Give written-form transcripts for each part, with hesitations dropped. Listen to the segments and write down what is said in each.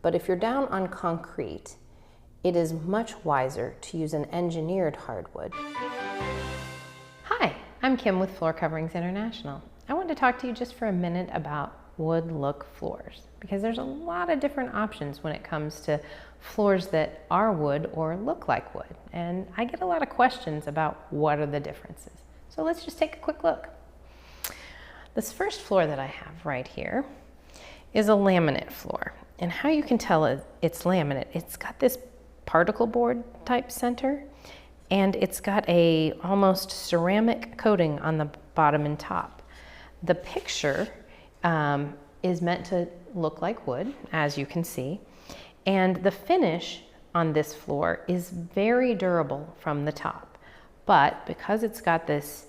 But if you're down on concrete, it is much wiser to use an engineered hardwood. Hi, I'm Kim with Floor Coverings International. I want to talk to you just for a minute about wood look floors, because there's a lot of different options when it comes to floors that are wood or look like wood. And I get a lot of questions about what are the differences. So let's just take a quick look. This first floor that I have right here is a laminate floor. And how you can tell it's laminate, it's got this particle board type center, and it's got a almost ceramic coating on the bottom and top. The picture is meant to look like wood, as you can see, and the finish on this floor is very durable from the top. But because it's got this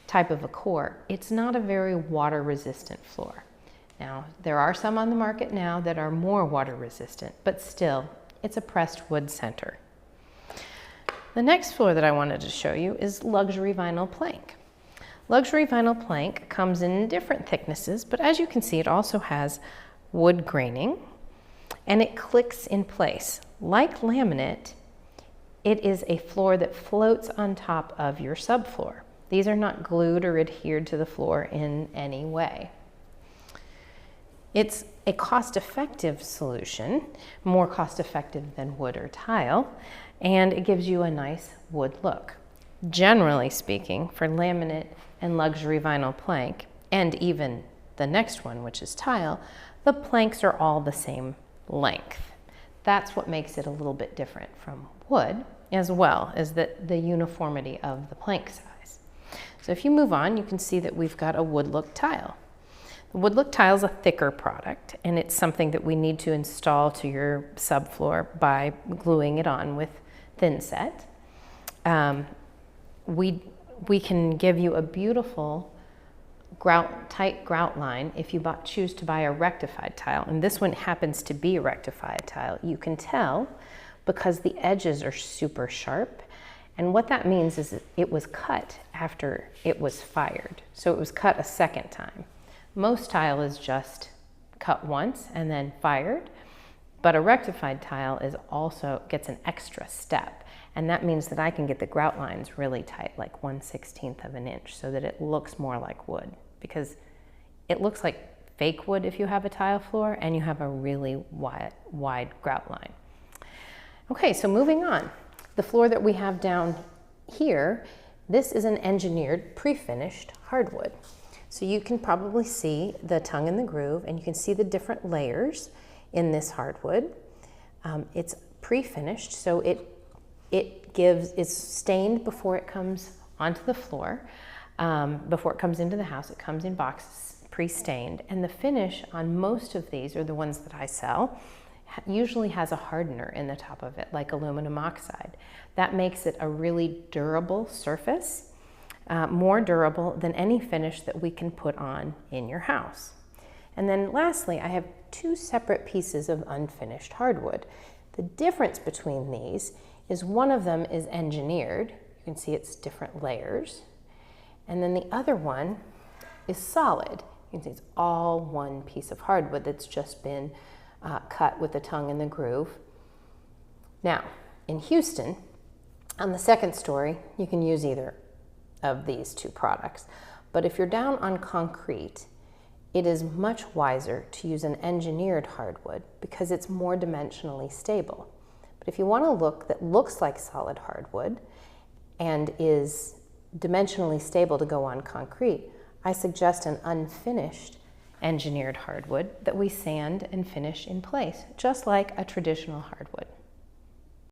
type of a core, it's not a very water resistant floor. Now, there are some on the market now that are more water resistant, but still, it's a pressed wood center. The next floor that I wanted to show you is luxury vinyl plank. Luxury vinyl plank comes in different thicknesses, but as you can see, it also has wood graining, and it clicks in place. Like laminate, it is a floor that floats on top of your subfloor. These are not glued or adhered to the floor in any way. It's a cost-effective solution, more cost-effective than wood or tile, and it gives you a nice wood look. Generally speaking, for laminate and luxury vinyl plank, and even the next one, which is tile, the planks are all the same length. That's what makes it a little bit different from wood, as well as the uniformity of the plank size. So if you move on, you can see that we've got a wood look tile. The wood look tile is a thicker product, and it's something that we need to install to your subfloor by gluing it on with thin set. We can give you a beautiful tight grout line if you choose to buy a rectified tile, and this one happens to be a rectified tile. You can tell because the edges are super sharp, and what that means is that it was cut after it was fired, so it was cut a second time. Most tile is just cut once and then fired, but a rectified tile is also gets an extra step, and that means that I can get the grout lines really tight, like 1/16 of an inch, so that it looks more like wood, because it looks like fake wood if you have a tile floor and you have a really wide grout line. Okay, so moving on. The floor that we have down here, this is an engineered pre-finished hardwood. So you can probably see the tongue and the groove, and you can see the different layers in this hardwood. It's pre-finished, so it's stained before it comes onto the floor. Before it comes into the house, it comes in boxes pre-stained, and the finish on most of these, or the ones that I sell, usually has a hardener in the top of it, like aluminum oxide. That makes it a really durable surface. More durable than any finish that we can put on in your house. And then lastly, I have two separate pieces of unfinished hardwood. The difference between these is one of them is engineered. You can see it's different layers. And then the other one is solid. You can see it's all one piece of hardwood that's just been cut with the tongue and the groove. Now, in Houston, on the second story, you can use either of these two products. But if you're down on concrete, it is much wiser to use an engineered hardwood because it's more dimensionally stable. But if you want a look that looks like solid hardwood and is dimensionally stable to go on concrete, I suggest an unfinished engineered hardwood that we sand and finish in place, just like a traditional hardwood.